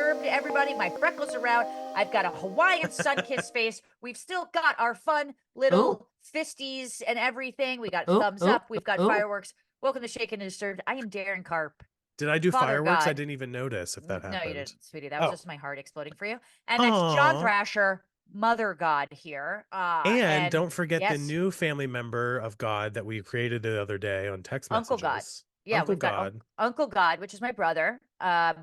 Disturbed, everybody. My freckles are out. I've got a Hawaiian sun-kissed face. We've still got our fun Oh, little fisties and everything. We got oh, thumbs oh, up. We've got oh. fireworks. Welcome to Shaken and Disturbed. I am Daryn Carp, Did I do Father fireworks? I God. didn't even notice if that No, you happened. didn't, sweetie. That was Oh, just my heart exploding for you. And that's John aw. Thrasher, Mother God here. And And don't forget the yes, new family member of God that we created the other day on text Uncle God. messages. Yeah, Uncle we've got God. Uncle God, which is my brother,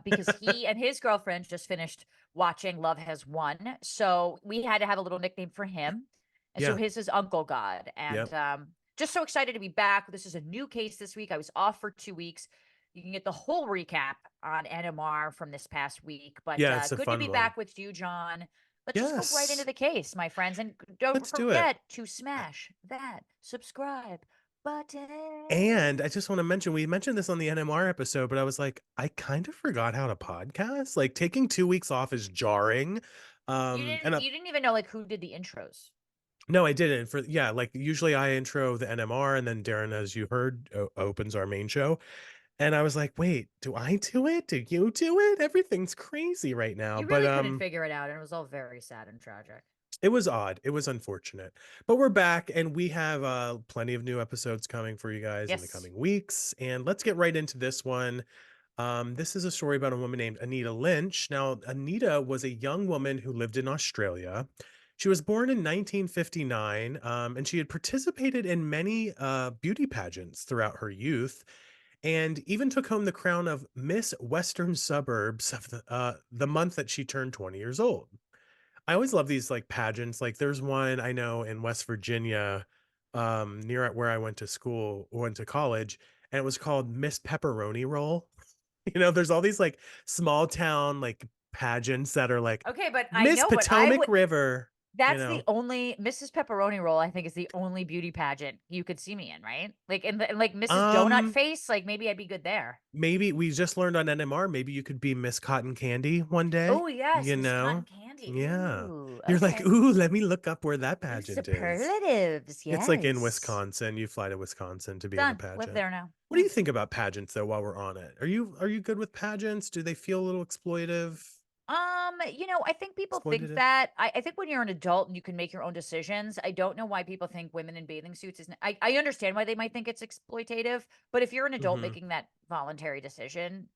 because he and his girlfriend just finished watching Love Has Won. So we had to have a little nickname for him. And so Yeah. his is Uncle God. And Yep. just so excited to be back. This is a new case this week. I was off for 2 weeks. You can get the whole recap on NMR from this past week. But Yeah, it's a good to be fun one. back with you, John. Let's just go right into Yes. the case, my friends. And don't Let's do it. forget to smash that subscribe button. And I just want to mention, we mentioned this on the NMR episode, but I was like, I kind of forgot how to podcast. Like taking 2 weeks off is jarring. You Um, and didn't you didn't even know like who did the intros. No, I didn't. For yeah, like usually I intro the NMR and then Darren, as you heard, opens our main show. And I was like, wait, do I do it? Do you do it? Everything's crazy right now. You But really couldn't figure it out, and it was all very sad and tragic. it was odd. It was unfortunate. But we're back and we have plenty of new episodes coming for you guys in the Yes. coming weeks. And let's get right into this one. This is a story about a woman named Anita Lynch. Now, Anita was a young woman who lived in Australia. She was born in 1959, and she had participated in many beauty pageants throughout her youth, and even took home the crown of Miss Western Suburbs of the month that she turned 20 years old. I always love these like pageants. Like there's one I know in West Virginia, near where I went to school, went to college, and it was called Miss Pepperoni Roll. There's all these like small town like pageants that are like Okay, but I Miss know, but I Potomac would River, you that's the know. only Mrs. Pepperoni Roll, I think, is the only beauty pageant you could see me in, right? Like in like Mrs. Donut Um, Face, like maybe I'd be good there. maybe we just learned on NMR, maybe you could be Miss Cotton Candy one day, Oh yes, you Miss Cotton know? Candy. Yeah. Ooh, You're like, okay. ooh, let me look up where that Ooh, pageant is. superlatives, It's like in yes. Wisconsin. You fly to Wisconsin to be in the Done. Live pageant. there now. What do Yeah. you think about pageants though while we're on it? Are you good with pageants? Do they feel a little exploitive? I think people think Exploitative? that. I think when you're an adult and you can make your own decisions, I don't know why people think women in bathing suits isn't. I understand why they might think it's exploitative, but if you're an adult Mhm. making that voluntary decision,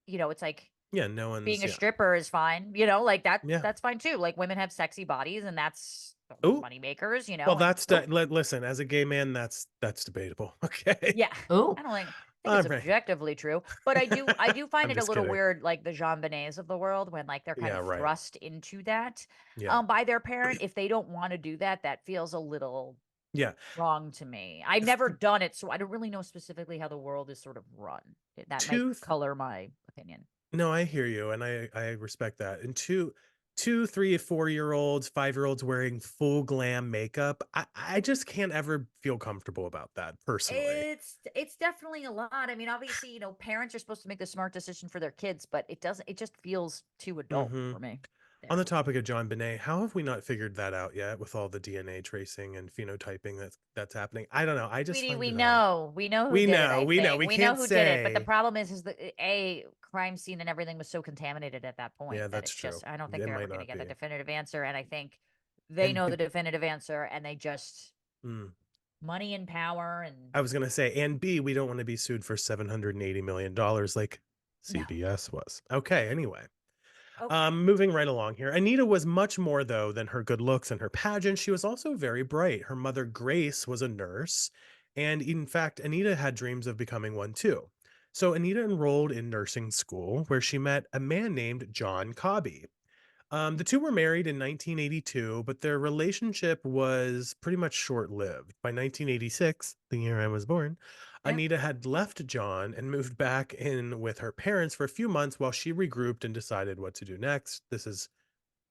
it's like Yeah, no being one's a yeah. stripper is fine, like Yeah. that's fine too. Like women have sexy bodies and that's those are Oh, money makers, well, and that's listen, as a gay man, that's debatable. Okay. yeah. Oh, I don't think All it's right. objectively true, but I do find I'm it a just little kidding. weird, like the Jean Benets of the world, when like they're kind Yeah, of right. thrust into that Yeah. by their parent. If they don't want to do that, that feels a little Yeah. wrong to me. I've never done it, so I don't really know specifically how the world is sort of run. That might Two color my opinion. No, I hear you, and I respect that. And two, 3, 4 year olds, 5 year olds wearing full glam makeup. I just can't ever feel comfortable about that personally. It's definitely a lot. I mean, obviously, parents are supposed to make the smart decision for their kids, but it just feels too adult Hmm. for me. On There. the topic of John Bonet, how have we not figured that out yet with all the DNA tracing and phenotyping that's happening? I don't know. I just Sweetie, find we it odd. know. We know who We did it, know, I we know. think. We We know can't who did it, but the say. problem is that crime scene and everything was so contaminated at that Yeah, point that that's it's true. just I don't think It they're ever might going to not get the be. definitive answer, and I think they And know the definitive answer and they just mm, money and power and I was gonna say, and B, we don't want to be sued for $780 million like no. CBS was. Okay, anyway. Okay. Moving right along here. Anita was much more, though, than her good looks and her pageant. She was also very bright. Her mother, Grace, was a nurse. And in fact, Anita had dreams of becoming one too. So Anita enrolled in nursing school where she met a man named John Cobby. The two were married in 1982, but their relationship was pretty much short lived. By 1986, the year I was born, Yeah. Anita had left John and moved back in with her parents for a few months while she regrouped and decided what to do next. This is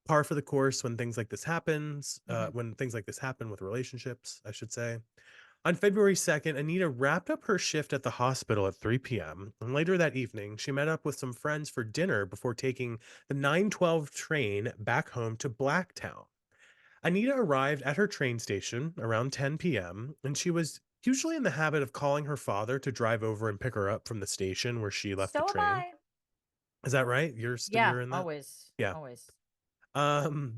par for the course when things like this happens, Hmm. when things like this happen with relationships, I should say. On February 2nd, Anita wrapped up her shift at the hospital at 3 p.m. And later that evening, she met up with some friends for dinner before taking the 9:12 train back home to Blacktown. Anita arrived at her train station around 10 p.m., and she was usually in the habit of calling her father to drive over and pick her up from the station where she left the So am train. I. Is that right? Yeah, You're in that? always, Yeah. always.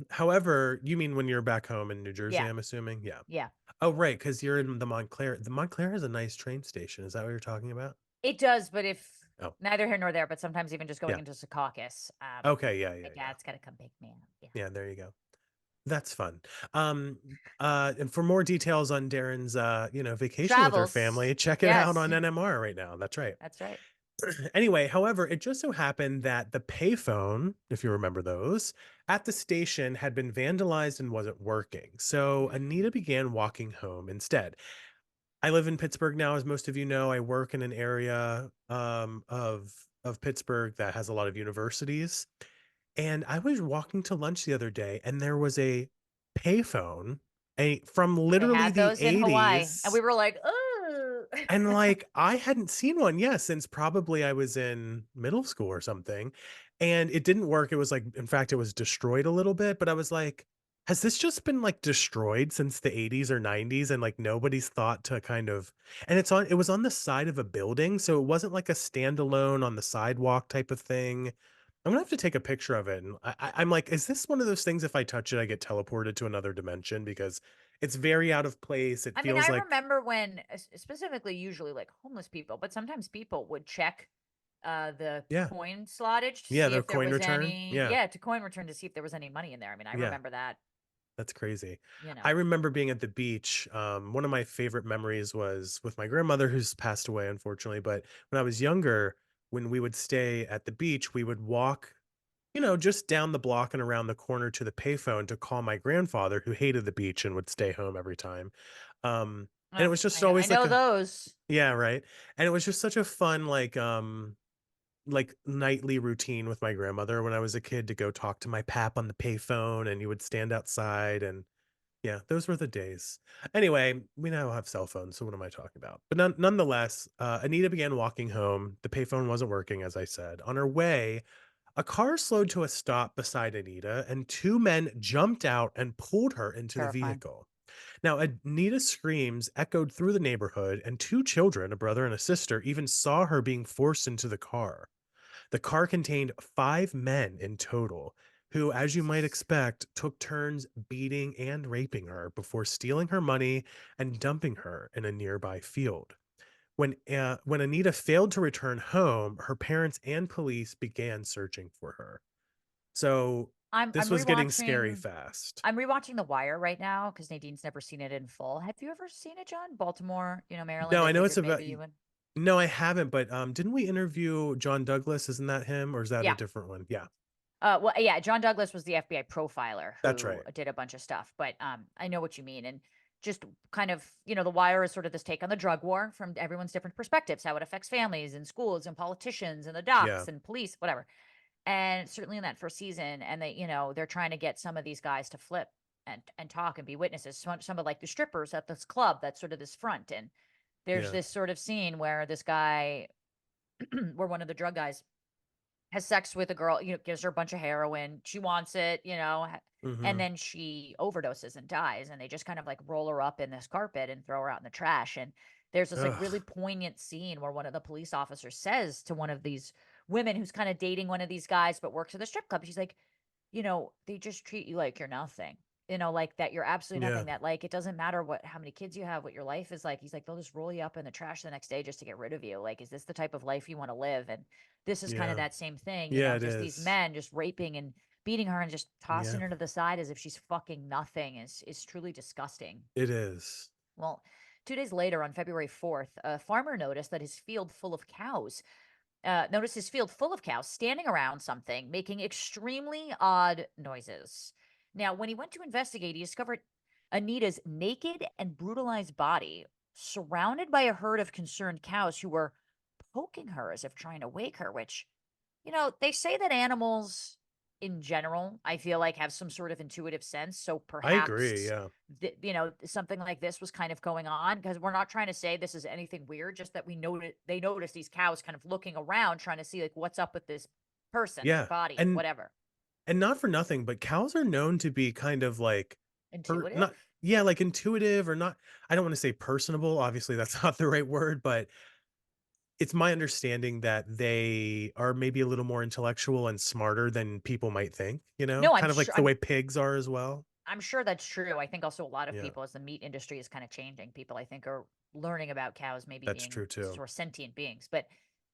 However, you mean when you're back home in New Jersey, Yeah, I'm assuming? Yeah. yeah. Oh, right, because you're in the Montclair. The Montclair has a nice train station. Is that what you're talking about? It does, but if Oh, neither here nor there, but sometimes even just going yeah. into Secaucus, Okay, yeah, my yeah, yeah. dad's gotta come pick me up. Yeah. Yeah, there you go. That's fun. Um, and for more details on Darren's, vacation with her Travels. family, check it out Yes, on NMR right now. That's right. that's right. Anyway, however, it just so happened that the payphone, if you remember those, at the station had been vandalized and wasn't working. So Mm, Anita began walking home instead. I live in Pittsburgh now, as most of you know. I work in an area of Pittsburgh that has a lot of universities. And I was walking to lunch the other day, and there was a payphone, a from they literally had the those in Hawaii, and we 80s. were like, "Oh." And like I hadn't seen one, yeah, since probably I was in middle school or something. And it didn't work. It was like, in fact, it was destroyed a little bit, but I was like, has this just been like destroyed since the 80s or 90s? And like nobody's thought to kind of, and it was on the side of a building. So it wasn't like a standalone on the sidewalk type of thing. I'm gonna have to take a picture of it. And I'm like, is this one of those things if I touch it, I get teleported to another dimension? Because it's very out of place. It I mean, feels I like, remember when, specifically, usually like homeless people, but sometimes people would check the yeah, coin slottage to yeah, see the if there coin was return. any, Yeah. yeah, to coin return to see if there was any money in there. I mean, I Yeah, remember that, that's crazy. you I know. remember being at the beach. One of my favorite memories was with my grandmother, who's passed away, unfortunately. But when I was younger, when we would stay at the beach, we would walk, just down the block and around the corner to the payphone to call my grandfather, who hated the beach and would stay home every time. Um, and it was just I always like know a, those. yeah, right. And it was just such a fun, like nightly routine with my grandmother when I was a kid to go talk to my pap on the payphone, and you would stand outside. And yeah, those were the days. Anyway, we now have cell phones, so what am I talking about? But nonetheless, Anita began walking home. The payphone wasn't working, as I said. On her way, a car slowed to a stop beside Anita, and two men jumped out and pulled her into the Terrifying. vehicle. Now, Anita's screams echoed through the neighborhood, and two children, a brother and a sister, even saw her being forced into the car. The car contained 5 men in total, who, as you might Jesus. expect, took turns beating and raping her before stealing her money and dumping her in a nearby field. When Anita failed to return home, her parents and police began searching for her. So I'm this was getting scary rewatching fast. I'm rewatching The Wire right now because Nadine's never seen it in full. Have you ever seen it, John? Baltimore, Maryland. No, I I know it's figured about. maybe you would. No, I haven't. But didn't we interview John Douglas? Isn't that him, or is that a Yeah. different one? Yeah, Well, yeah, John Douglas was the FBI profiler that's who right. did a bunch of stuff, but I know what you mean. And just kind of, The Wire is sort of this take on the drug war from everyone's different perspectives, how it affects families and schools and politicians and the Yeah. docs and police, whatever. And certainly in that first season, and they're trying to get some of these guys to flip and talk and be witnesses. Some of like the strippers at this club that's sort of this front. And there's Yeah. this sort of scene where this guy, where one of the drug guys has sex with a girl, gives her a bunch of heroin. She wants it, and Hmm. then she overdoses and dies. And they just kind of like roll her up in this carpet and throw her out in the trash. And there's this like really Ugh. poignant scene where one of the police officers says to one of these women who's kind of dating one of these guys but works at the strip club, she's like, they just treat you like you're nothing. Like that you're absolutely Yeah. nothing, that like it doesn't matter how many kids you have, what your life is like. He's like, they'll just roll you up in the trash the next day just to get rid of you. Like, is this the type of life you want to live? And this is kind of Yeah. that same thing, Yeah, it just these is. men just raping and beating her and just Yeah, tossing her to the side as if she's fucking nothing is truly disgusting. it is. Well, 2 days later, on February 4th, a farmer noticed that his field full of cows noticed his field full of cows standing around something, making extremely odd noises. Now, when he went to investigate, he discovered Anita's naked and brutalized body, surrounded by a herd of concerned cows who were poking her as if trying to wake her, which, they say that animals in general, I feel like, have some sort of intuitive sense. So I agree, perhaps, yeah. something like this was kind of going on, because we're not trying to say this is anything weird, just that they noticed these cows kind of looking around, trying to see like what's up with this person, their Yeah, body, and whatever. not for nothing, but cows are known to be kind of like not Intuitive? yeah, like intuitive or not. I don't wanna say personable, obviously, that's not the right word, but It's my understanding that they are maybe a little more intellectual and smarter than people might think, No, I'm kind of like sure. the way pigs are as well. I'm sure that's true. I think also a lot of Yeah, people, as the meat industry is kind of changing, people I think are learning about cows maybe that's being true too. sort of sentient beings. But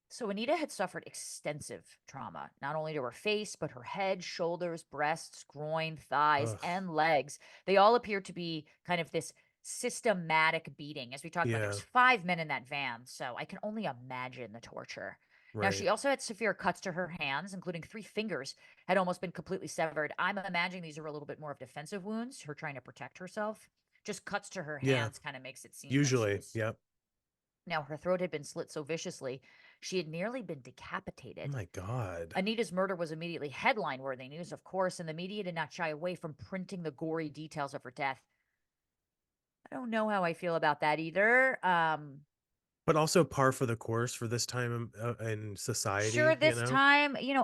so Anita had suffered extensive trauma, not only to her face, but her head, shoulders, breasts, groin, thighs, Ugh. and legs. They all appear to be kind of this systematic beating. As we talked about, there was Yeah, 5 men in that van, so I can only imagine the torture. Now, right. she also had severe cuts to her hands, including 3 fingers had almost been completely severed. I'm imagining these are a little bit more of defensive wounds, her trying to protect herself. Just cuts to her Yeah, hands kind of makes it seem like she usually. was. Yep. Now, her throat had been slit so viciously, she had nearly been Oh decapitated. my God. Anita's murder was immediately headline worthy news, of course, and the media did not shy away from printing the gory details of her death. I don't know how I feel about that either. But also par for the course for this time in Sure, society, this time, Yeah,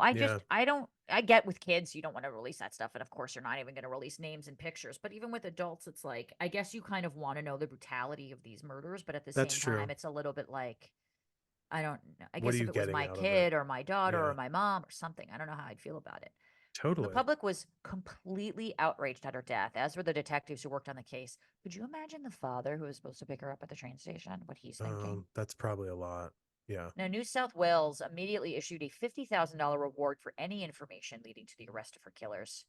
I get with kids, you don't want to release that stuff. And of course, you're not even going to release names and pictures. But even with adults, it's like, I guess you kind of want to know the brutality of these murders. But at the that's same time, true. it's a little bit like, I don't know. I What are guess if you it was getting my out of it? kid or my daughter or Yeah, my mom or something, I don't know how I'd feel about it. The totally. public was completely outraged at her death, as were the detectives who worked on the case. Could you imagine the father who was supposed to pick her up at the train station, what he's thinking? That's probably a lot. Yeah. Now, New South Wales immediately issued a $50,000 reward for any information leading to the arrest of her killers.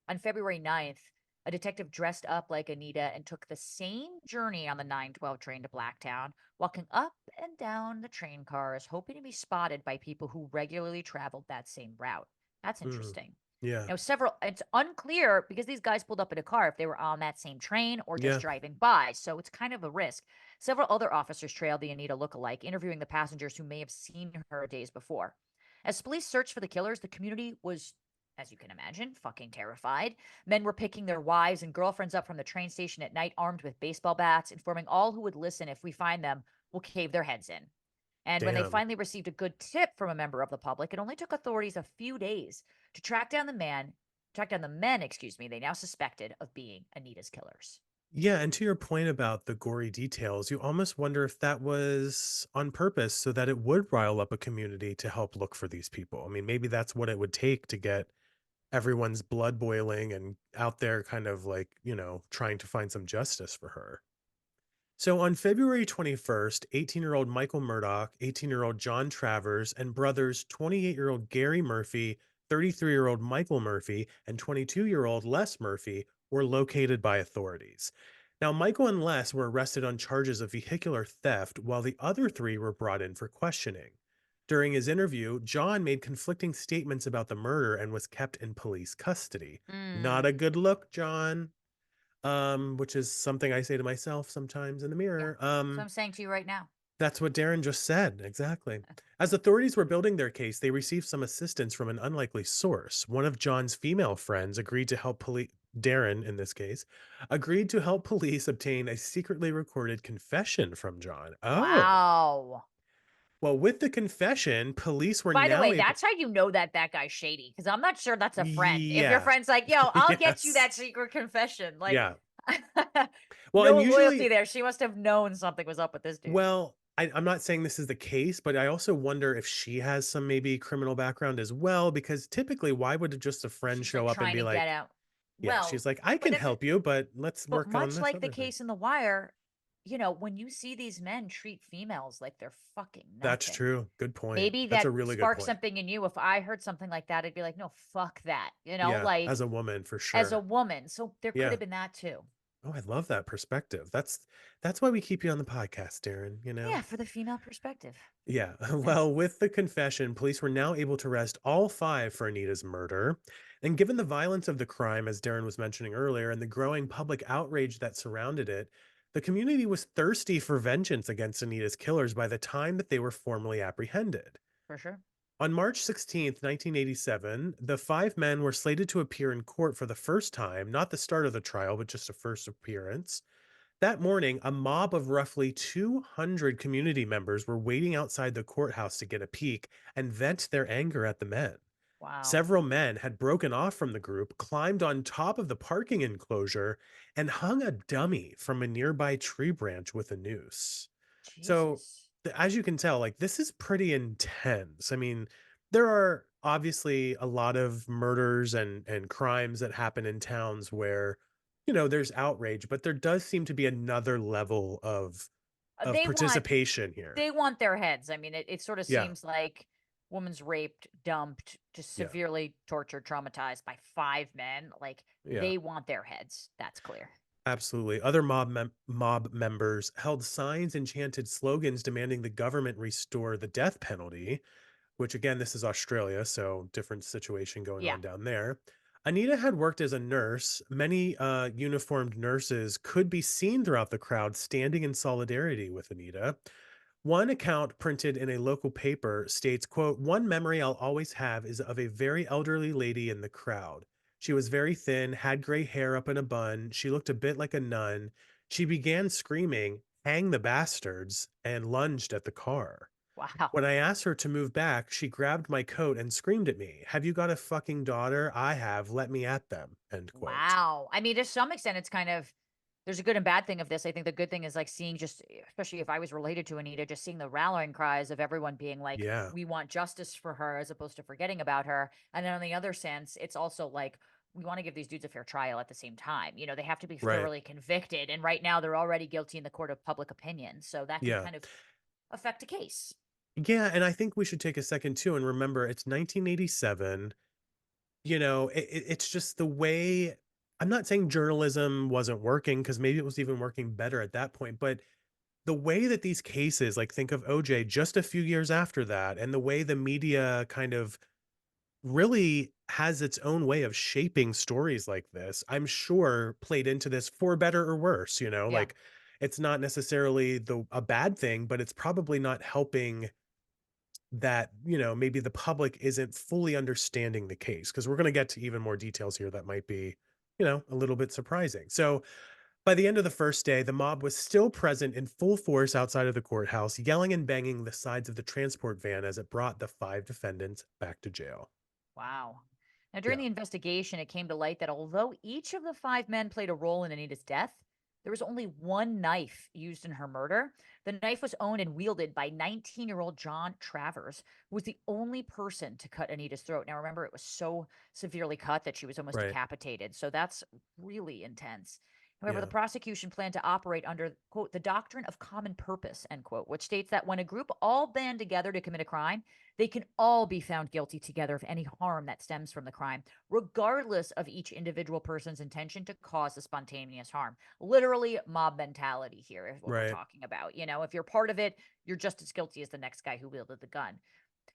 On February 9th, a detective dressed up like Anita and took the same journey on the 912 train to Blacktown, walking up and down the train cars, hoping to be spotted by people who regularly traveled that same route. That's Mhm. interesting. Yeah. Now, it's unclear because these guys pulled up in a car if they were on that same train or just Yeah. driving by. So it's kind of a risk. Several other officers trailed the Anita lookalike, interviewing the passengers who may have seen her days before. As police searched for the killers, the community was, as you can imagine, fucking terrified. Men were picking their wives and girlfriends up from the train station at night armed with baseball bats, informing all who would listen if we find them, we'll cave their heads in. And when they Damn. finally received a good tip from a member of the public, it only took authorities a few days to track down the men, excuse me, they now suspected of being Anita's killers. Yeah, and to your point about the gory details, you almost wonder if that was on purpose so that it would rile up a community to help look for these people. I mean, maybe that's what it would take to get everyone's blood boiling and out there kind of like, trying to find some justice for her. So on February 21st, 18-year-old Michael Murdoch, 18-year-old John Travers, and brothers 28-year-old Gary Murphy, 33-year-old Michael Murphy, and 22-year-old Les Murphy were located by authorities. Now, Michael and Les were arrested on charges of vehicular theft, while the other three were brought in for questioning. During his interview, John made conflicting statements about the murder and was kept in police custody. Not Mm, a good look, John. Which is something I say to myself sometimes in the yeah. mirror. So I'm saying to you right now. That's what Daryn just said. Exactly. As authorities were building their case, they received some assistance from an unlikely source. One of John's female friends agreed to help police. Daryn, in this case, agreed to help police obtain a secretly recorded confession from John. Oh, Wow. well, with the confession, police were By the now way, able. that's how you know that that guy's shady. Because I'm not sure that's a friend. If your Yeah. friend's like, "Yo, I'll get you Yes. that secret confession," like, Yeah. Well, and no loyalty usually, there. She must have known something was up with this dude. well, I'm not saying this is the case, but I also wonder if she has some maybe criminal background as well, because typically, why would just a friend She's like show up and trying be to get like, out. yeah, she's Well, like, I but can if it, help you, but let's but work on much this like the other thing. case in The Wire, when you see these men treat females like they're fucking That's nothing, true. Good point. maybe That's a that really good sparks point. something in you. If I heard something like that, I'd be like, no, fuck that. Yeah, Like as a woman for as a sure. woman. So there could Yeah. have been that too. Oh, I love that perspective. That's why we keep you on the podcast, Daryn. Yeah, for the female perspective. Yeah. Yeah, Well, with the confession, police were now able to arrest all five for Anita's murder. And given the violence of the crime, as Darren was mentioning earlier, and the growing public outrage that surrounded it, the community was thirsty for vengeance against Anita's killers by the time that they were formally apprehended. for sure. On March 16th, 1987, the five men were slated to appear in court for the first time, not the start of the trial, but just a first appearance. That morning, a mob of roughly 200 community members were waiting outside the courthouse to get a peek and vent their anger at the men. Wow. Several men had broken off from the group, climbed on top of the parking enclosure, and hung a dummy from a nearby tree branch with a noose. So Jesus. as you can tell, like, this is pretty intense. I mean, there are obviously a lot of murders and crimes that happen in towns where, there's outrage, but there does seem to be another level of They want participation here. they want their heads. I mean, it sort of Yeah, seems like woman's raped, dumped, just yeah, severely tortured, traumatized by 5 men. Like, yeah. they want their heads. That's clear. Absolutely. Other mob members held signs and chanted slogans demanding the government restore the death penalty, which again, this is Australia, so different situation going Yeah. on down there. Anita had worked as a nurse. Many uniformed nurses could be seen throughout the crowd standing in solidarity with Anita. One account printed in a local paper states, quote, "One memory I'll always have is of a very elderly lady in the crowd. She was very thin, had gray hair up in a bun. She looked a bit like a nun. She began screaming, 'Hang the bastards,' and lunged at the car. Wow. When I asked her to move back, she grabbed my coat and screamed at me, 'Have you got a fucking daughter? I have. Let me at them.'" End quote. Wow. I mean, to some extent, it's kind of there's a good and bad thing of this. I think the good thing is like seeing just, especially if I was related to Anita, just seeing the rallying cries of everyone being like, Yeah, we want justice for her as opposed to forgetting about her. And then on the other sense, it's also like, we want to give these dudes a fair trial at the same time. They have to be right. thoroughly convicted. And right now, they're already guilty in the court of public opinion. So that could Yeah. kind of affect a case. Yeah, and I think we should take a second too and remember it's 1987. It's just the way. I'm not saying journalism wasn't working because maybe it was even working better at that point, but the way that these cases, like think of OJ just a few years after that, and the way the media kind of really has its own way of shaping stories like this, I'm sure played into this for better or worse, Yeah. like it's not necessarily a bad thing, but it's probably not helping that, maybe the public isn't fully understanding the case because we're going to get to even more details here that might be, a little bit surprising. So, by the end of the first day, the mob was still present in full force outside of the courthouse, yelling and banging the sides of the transport van as it brought the 5 defendants back to jail. Wow. Now, during Yeah, the investigation, it came to light that although each of the 5 men played a role in Anita's death, there was only one knife used in her murder. The knife was owned and wielded by 19-year-old John Travers, who was the only person to cut Anita's throat. Now, remember, it was so severely cut that she was almost right. decapitated. So that's really intense. However, the Yeah, prosecution planned to operate under, quote, the doctrine of common purpose, end quote, which states that when a group all band together to commit a crime, they can all be found guilty together of any harm that stems from the crime, regardless of each individual person's intention to cause the spontaneous harm. Literally, mob mentality here is what we're right. talking about. If you're part of it, you're just as guilty as the next guy who wielded the gun.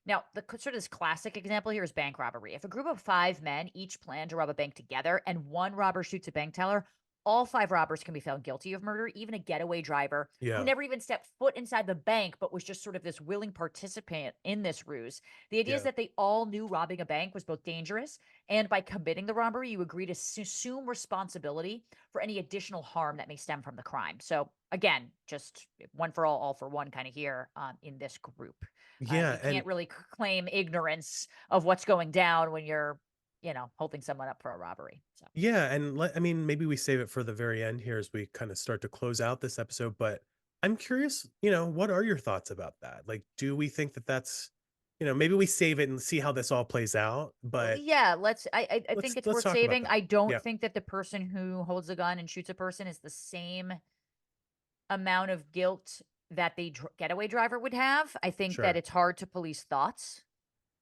Now, the sort of this classic example here is bank robbery. If a group of 5 men each plan to rob a bank together and one robber shoots a bank teller, all 5 robbers can be found guilty of murder, even a getaway driver who Yeah, never even stepped foot inside the bank, but was just sort of this willing participant in this ruse. The idea is yeah, that they all knew robbing a bank was both dangerous, and by committing the robbery, you agree to assume responsibility for any additional harm that may stem from the crime. So, again, just one for all for one kind of here in this group. You yeah. can't And really claim ignorance of what's going down when you're, holding someone up for a robbery. So, yeah, and I mean, maybe we save it for the very end here as we kind of start to close out this episode. But I'm curious, what are your thoughts about that? Like, do we think that that's, maybe we save it and see how this all plays out? But yeah, let's. I think it's let's worth talk about saving. that. I don't Yeah, think that the person who holds a gun and shoots a person is the same amount of guilt that the getaway driver would have. I think that sure, it's hard to police thoughts,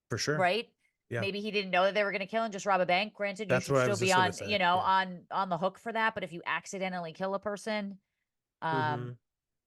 for sure. right? Yeah, Maybe he didn't know that they were going to kill and just rob a bank. Granted, you that's should what I still was be just gonna on, say. Yeah. on the hook for that. But if you accidentally kill a person, um, Hmm.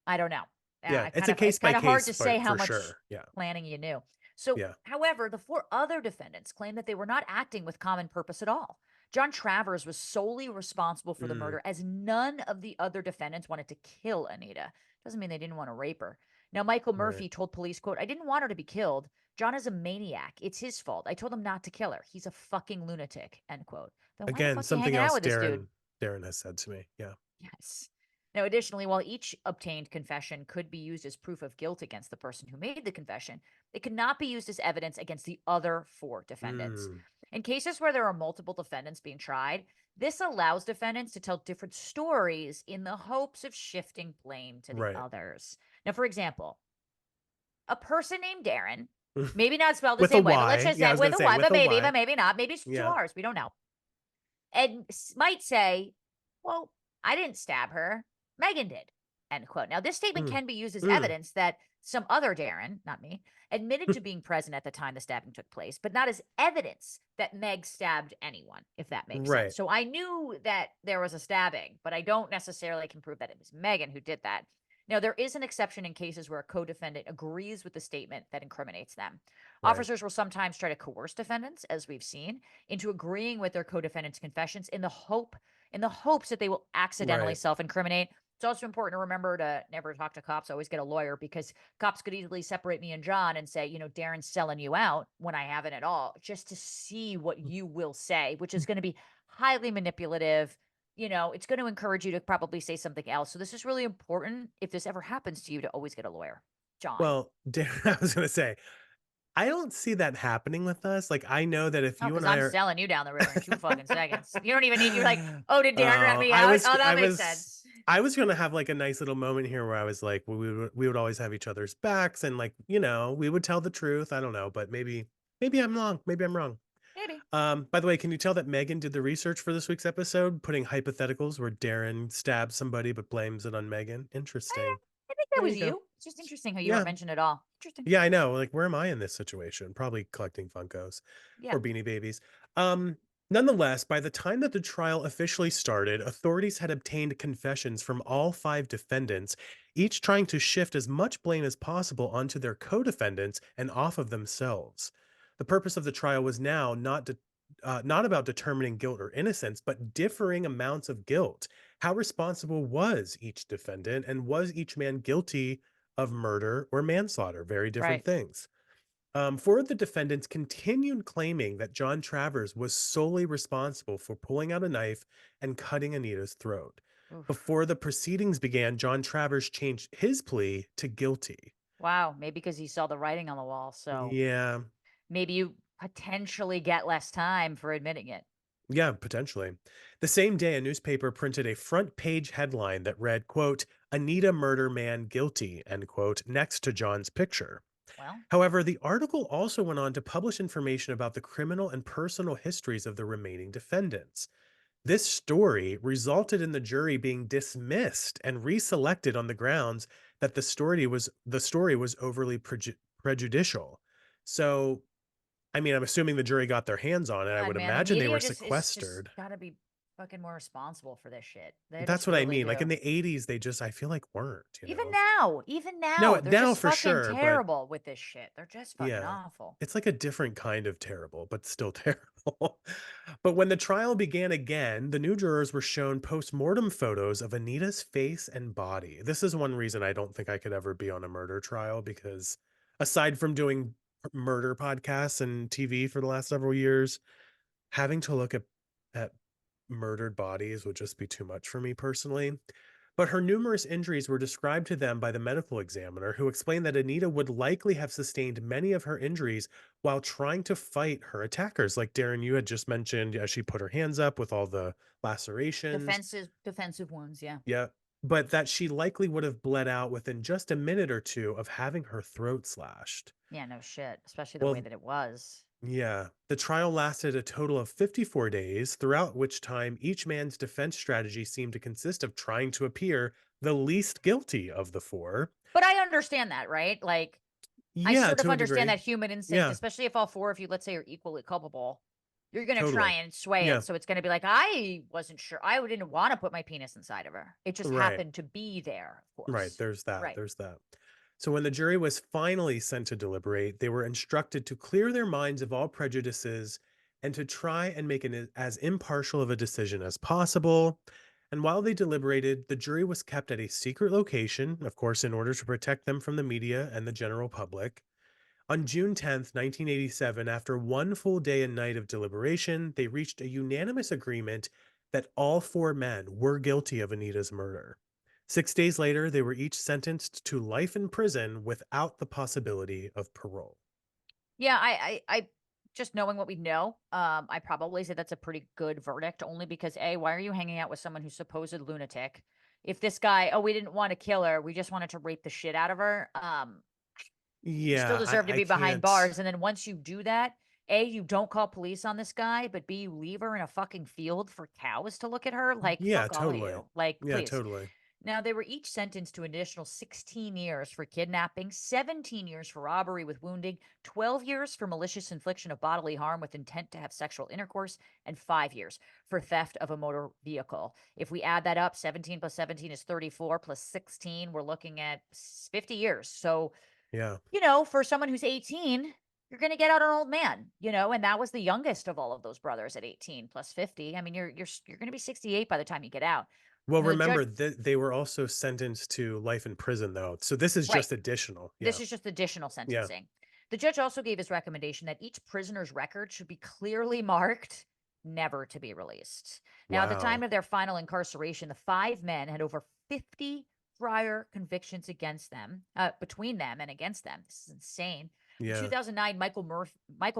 I don't know. Yeah, I it's kind a of it's case by kind of hard case, to say but how for much sure. Yeah, planning you knew. So, yeah. however, the 4 other defendants claim that they were not acting with common purpose at all. John Travers was solely responsible for the Mm, murder, as none of the other defendants wanted to kill Anita. Doesn't mean they didn't want to rape her. Now, Michael right. Murphy told police, "quote I didn't want her to be killed. John is a maniac. It's his fault. I told him not to kill her. He's a fucking lunatic." End quote. Then why the Again, fuck you something hanging out else with this dude? Darren has said to me. Yeah. Yes. Now, additionally, while each obtained confession could be used as proof of guilt against the person who made the confession, it could not be used as evidence against the other 4 defendants. Mm, In cases where there are multiple defendants being tried, this allows defendants to tell different stories in the hopes of shifting blame to the right. others. Now, for example, a person named Daryn, maybe not spelled the With a same way, but let's Y. just Yeah, I say was with gonna a say Y, with a Y. but maybe not. Maybe it's two Yeah. R's. We don't know. And might say, well, I didn't stab her. Megan did. End quote. Now, this statement Mm. can be used as Mm. evidence that some other Daryn, not me, admitted to being present at the time the stabbing took place, but not as evidence that Meg stabbed anyone, if that makes Right. sense. So I knew that there was a stabbing, but I don't necessarily can prove that it was Megan who did that. Now, there is an exception in cases where a co defendant agrees with the statement that incriminates them. Right. Officers will sometimes try to coerce defendants, as we've seen, into agreeing with their co-defendants' confessions in the hopes that they will accidentally Right. self-incriminate. It's also important to remember to never talk to cops. Always get a lawyer, because cops could easily separate me and John and say, Daryn's selling you out when I haven't at all, just to see what you will say, which is going to be highly manipulative. It's going to encourage you to probably say something else. So this is really important if this ever happens to you, to always get a lawyer. John. Well, I was gonna say, I don't see that happening with us. Like, I know that if Oh, you because and I I'm are selling you down the river in 2 fucking seconds. You don't even need. You're like, oh, did Daryn rat me out? Oh, that makes sense. I was gonna have like a nice little moment here where I was like, well, we would always have each other's backs, and like, we would tell the truth. I don't know, but maybe I'm wrong. Maybe I'm wrong. Maybe. By the way, can you tell that Megan did the research for this week's episode, putting hypotheticals where Darren stabs somebody but blames it on Megan? Eh, Interesting. I think that There was you go. you. It's just interesting how you weren't Yeah. mentioned at all. Interesting. Yeah, I know. Like, where am I in this situation? Probably collecting Funkos Yeah. or Beanie Babies. Um, Nonetheless, by the time that the trial officially started, authorities had obtained confessions from all five defendants, each trying to shift as much blame as possible onto their co-defendants and off of themselves. The purpose of the trial was now not about determining guilt or innocence, but differing amounts of guilt. How responsible was each defendant, and was each man guilty of murder or manslaughter? Very different Right. things. Four of the defendants continued claiming that John Travers was solely responsible for pulling out a knife and cutting Anita's throat. Oof. Before the proceedings began, John Travers changed his plea to guilty. Wow. Maybe because he saw the writing on the wall. So Yeah, maybe you potentially get less time for admitting it. yeah, potentially. The same day, a newspaper printed a front page headline that read, quote, Anita murder man guilty, end quote, next to John's picture. Well, However, the article also went on to publish information about the criminal and personal histories of the remaining defendants. This story resulted in the jury being dismissed and reselected on the grounds that the story was overly prejudicial. So, I mean, I'm assuming the jury got their hands on it. I God, would man, the imagine they were media just is just sequestered. got to be fucking more responsible for this shit. They That's just what I really mean. Like in do. the 80s, they just I feel like weren't. Even No, now, they're now just for fucking sure, but terrible with this shit. They're just fucking yeah. awful. It's like a different kind of terrible, but still terrible. But when the trial began again, the new jurors were shown post-mortem photos of Anita's face and body. This is one reason I don't think I could ever be on a murder trial, because aside from doing murder podcasts and TV for the last several years, having to look at murdered bodies would just be too much for me personally. But her numerous injuries were described to them by the medical examiner, who explained that Anita would likely have sustained many of her injuries while trying to fight her attackers. Like Darren, you had just mentioned, as she put her hands up with all the lacerations. Defensive wounds, yeah. Yeah. But that she likely would have bled out within just a minute or two of having her throat slashed. Yeah, no shit, especially the way Well, that it was. yeah, the trial lasted a total of 54 days, throughout which time each man's defense strategy seemed to consist of trying to appear the least guilty of the four. But I understand that, right? Like, I Yeah, sort of to a understand degree. that human instinct, Yeah, especially if all four of you, let's say, are equally culpable. You're going to try totally. and sway it. Yeah, So it's going to be like, I wasn't sure. I didn't want to put my penis inside of her. It just right. happened to be there, of Right. course. There's that. Right. There's that. So when the jury was finally sent to deliberate, they were instructed to clear their minds of all prejudices and to try and make as impartial of a decision as possible. And while they deliberated, the jury was kept at a secret location, of course, in order to protect them from the media and the general public. On June 10th, 1987, after one full day and night of deliberation, they reached a unanimous agreement that all four men were guilty of Anita's murder. 6 days later, they were each sentenced to life in prison without the possibility of parole. Yeah, I just knowing what we know, I probably say that's a pretty good verdict, only because A, why are you hanging out with someone who's supposed lunatic? If this guy, oh, we didn't want to kill her, we just wanted to rape the shit out of her. You still Yeah, deserve to I be behind can't. bars. And then once you do that, A, you don't call police on this guy, but B, you leave her in a fucking field for cows to look at her. Like, Yeah, fuck all of totally. you. Like, Yeah, please. totally. Now, they were each sentenced to an additional 16 years for kidnapping, 17 years for robbery with wounding, 12 years for malicious infliction of bodily harm with intent to have sexual intercourse, and 5 years for theft of a motor vehicle. If we add that up, 17 plus 17 is 34 plus 16, we're looking at 50 years. So, Yeah. for someone who's 18, you're going to get out an old man, and that was the youngest of all of those brothers at 18 plus 50. I mean, you're going to be 68 by the time you get out. Well, Now the judge remember that they were also sentenced to life in prison, though. So this is right. just additional. This Yeah. is just additional Yeah. sentencing. The judge also gave his recommendation that each prisoner's record should be clearly marked never to be released. Now, at the time Wow. of their final incarceration, the 5 men had over 50 prior convictions against them, between them and against them. This is insane. In Yeah. 2009, Michael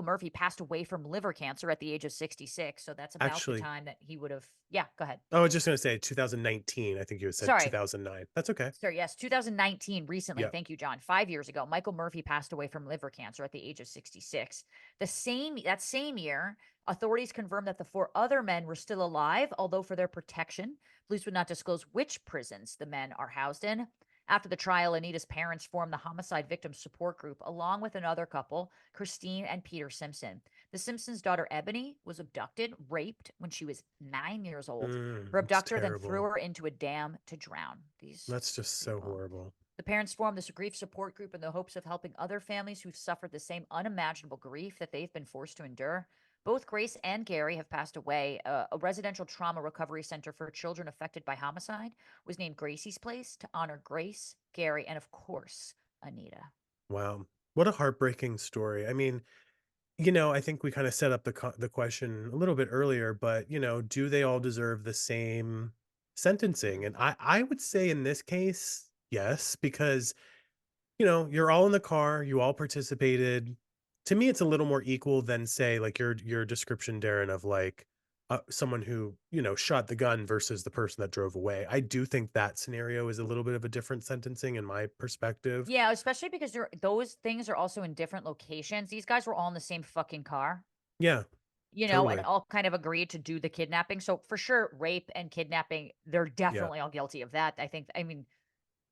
Murphy passed away from liver cancer at the age of 66. So that's about the Actually, time that he would have. Yeah, go ahead. I was just gonna say 2019. I think you had said Sorry. 2009. That's okay. Sorry, yes, 2019, recently. Yeah. Thank you, John. 5 years ago, Michael Murphy passed away from liver cancer at the age of 66. That same year, authorities confirmed that the 4 other men were still alive, although for their protection, police would not disclose which prisons the men are housed in. After the trial, Anita's parents formed the Homicide Victim Support Group along with another couple, Christine and Peter Simpson. The Simpsons' daughter Ebony was abducted, raped when she was 9 years old. Her It's abductor then threw terrible. her into a dam to drown. These That's just so people. horrible. The parents formed this grief support group in the hopes of helping other families who've suffered the same unimaginable grief that they've been forced to endure. Both Grace and Gary have passed away. A residential trauma recovery center for children affected by homicide was named Gracie's Place to honor Grace, Gary, and of course, Anita. Wow. What a heartbreaking story. I mean, I think we kind of set up the question a little bit earlier, but do they all deserve the same sentencing? And Mm. I would say in this case, yes, because you're all in the car, you all participated. To me, it's a little more equal than say like your description, Darren, of like someone who shot the gun versus the person that drove away. I do think that scenario is a little bit of a different sentencing in my perspective. Yeah, especially because those things are also in different locations. These guys were all in the same fucking car. Yeah, And totally. all kind of agreed to do the kidnapping. So for sure, rape and kidnapping, they're Yeah, definitely all guilty of that. I mean,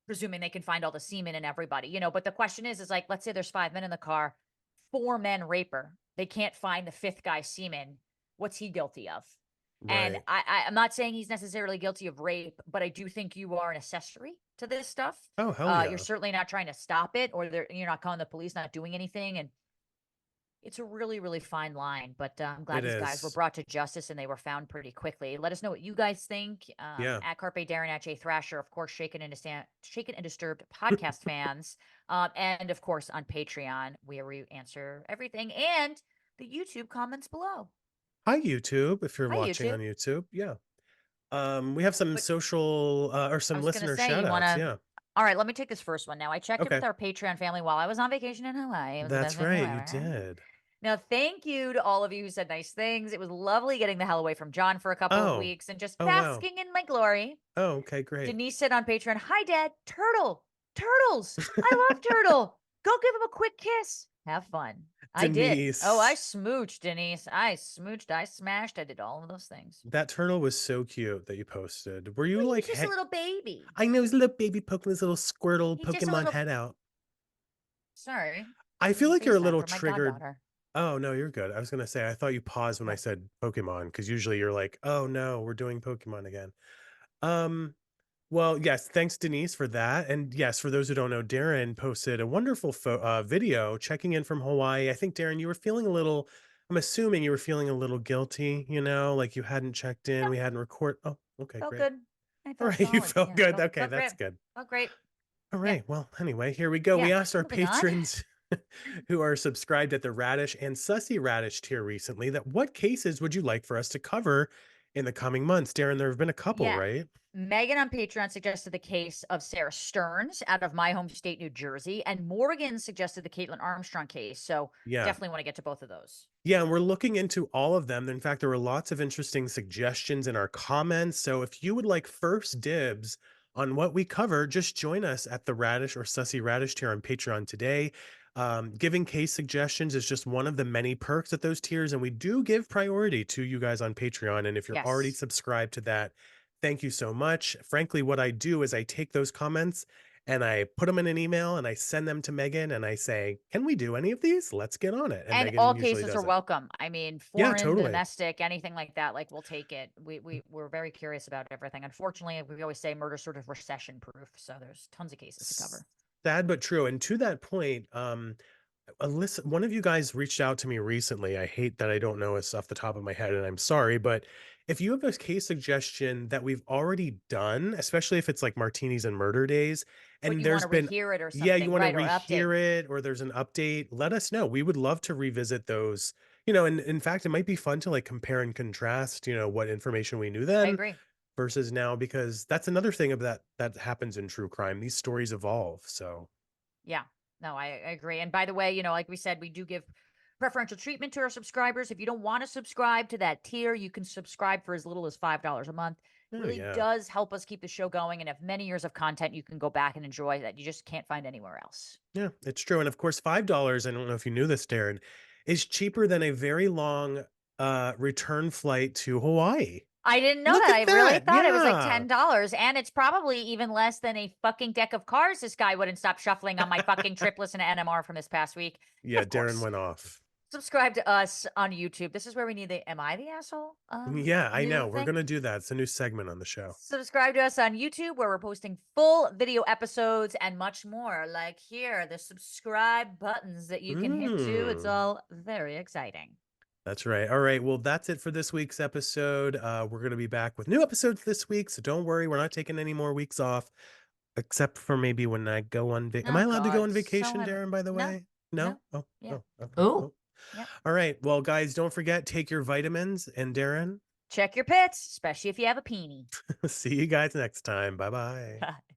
presuming they can find all the semen and everybody, but the question is like, let's say there's 5 men in the car, 4 men rape her. They can't find the fifth guy's semen. What's he guilty of? And right. I'm not saying he's necessarily guilty of rape, but I do think you are an accessory to this stuff. Oh hell You're yeah, certainly not trying to stop it, or you're not calling the police, not doing anything. And it's a really, really fine line, but I'm glad it these guys were is. brought to justice and they were found pretty quickly. Let us know what you guys think. Yeah. At Carpe Daryn, at Jay Thrasher, of course, Shaken and Disturbed podcast fans, and of course on Patreon where we answer everything and the YouTube comments below. Hi YouTube, if you're Hi watching YouTube. on YouTube. Yeah. We have some But social or I some was gonna listener say, shout you want outs. to. Yeah. All right, let me take this first one. Now, I checked in with Okay. our Patreon family while I was on vacation in Hawaii. It was the best That's vacation right. You ever. did. Now, thank you to all of you who said nice things. It was lovely getting the hell away from John for a couple of Oh. weeks and just Oh wow. basking in my glory. Oh, okay, great. Denise said on Patreon, "Hi, Dad. Turtle. Turtles. I love Turtle. Go give him a quick kiss. Have fun." I did. Oh, I Denise. smooched, Denise. I smooched. I smashed. I did all of those things. That turtle was so cute that you posted. Were you Well, he was like, just a hey, little baby. I know his little baby poking his little Squirtle He's just a Pokemon little. head out. Sorry. I I'm feel on like you're a FaceTime little for my triggered. goddaughter. Oh, no, you're good. I was gonna say I thought you paused when I What? said Pokemon, because usually you're like, oh no, we're doing Pokemon again. Um, well, yes, thanks, Denise, for that. And yes, for those who don't know, Darren posted a wonderful video checking in from Hawaii. I think, Darren, you were feeling a little, I'm assuming you were feeling a little guilty, like you hadn't checked in, No, we hadn't record. Oh, okay, felt great. good. I All felt right, you solid. felt Yeah, good. felt Okay, felt great. that's good. Felt great. All Yeah, right. Well, anyway, here we go. We yeah. asked our Moving on. patrons who are subscribed at the Radish and Sussy Radish tier recently that what cases would you like for us to cover in the coming months? Darren, there have been a couple, Yeah. right? Megan on Patreon suggested the case of Sarah Stearns out of my home state, New Jersey, and Morgan suggested the Caitlin Armstrong case. So Yeah. definitely want to get to both of those. Yeah, and we're looking into all of them. In fact, there were lots of interesting suggestions in our comments. So if you would like first dibs on what we cover, just join us at the Radish or Sussy Radish tier on Patreon today. Giving case suggestions is just one of the many perks at those tiers, and we do give priority to you guys on Patreon. And if you're already Yes. subscribed to that, thank you so much. Frankly, what I do is I take those comments and I put them in an email and I send them to Megan and I say, "Can we do any of these? Let's get on it." And And Megan all usually cases are does it. welcome. I mean, Yeah, foreign, totally. domestic, anything like that, like we'll take it. We're very curious about everything. Unfortunately, we always say murder sort of recession proof, so there's tons of cases to cover. Sad but true. And to that point, Alyssa, one of you guys reached out to me recently. I hate that I don't know this off the top of my head, and I'm sorry, but if you have a case suggestion that we've already done, especially if it's like martinis and murder days, But and you want there's to been, rehear it or yeah, you something, want to right? Or update. rehear it or there's an update, let us know. We would love to revisit those, and in fact, it might be fun to like compare and contrast, what information we knew I then agree. versus now, because that's another thing of that happens in true crime. These stories evolve. So, Yeah. No, I agree. And by the way, like we said, we do give preferential treatment to our subscribers. If you don't want to subscribe to that tier, you can subscribe for as little as $5 a month. oh Really yeah. does help us keep the show going and have many years of content you can go back and enjoy that you just can't find anywhere else. Yeah, it's true, and of course, $5, I don't know if you knew this, Darren, is cheaper than a very long, return flight to Hawaii. I didn't know Look that. at I really that, thought it was like yeah. $10, and it's probably even less than a fucking deck of cards this guy wouldn't stop shuffling on my fucking trip listen to NMR from this past week. And Yeah, of Darren course, went off. subscribe to us on YouTube. This is where we need the "Am I the asshole?" Yeah, I new know, we're thing. gonna do that, it's a new segment on the show. Subscribe to us on YouTube where we're posting full video episodes and much more. Like here, the subscribe buttons that you can hit to. It's Mm, all very exciting. that's right. Alright, well, that's it for this week's episode, we're gonna be back with new episodes this week, so don't worry, we're not taking any more weeks off, except for maybe when I go on am I Oh allowed to go God, on so vacation, am Darren, by the no, way? No? no, Oh, yeah. oh, okay, Oh, well, yep. alright, well, guys, don't forget, take your vitamins, and Darren, Check your pits, especially if you have a peenie. see you guys next time. Bye bye. Bye.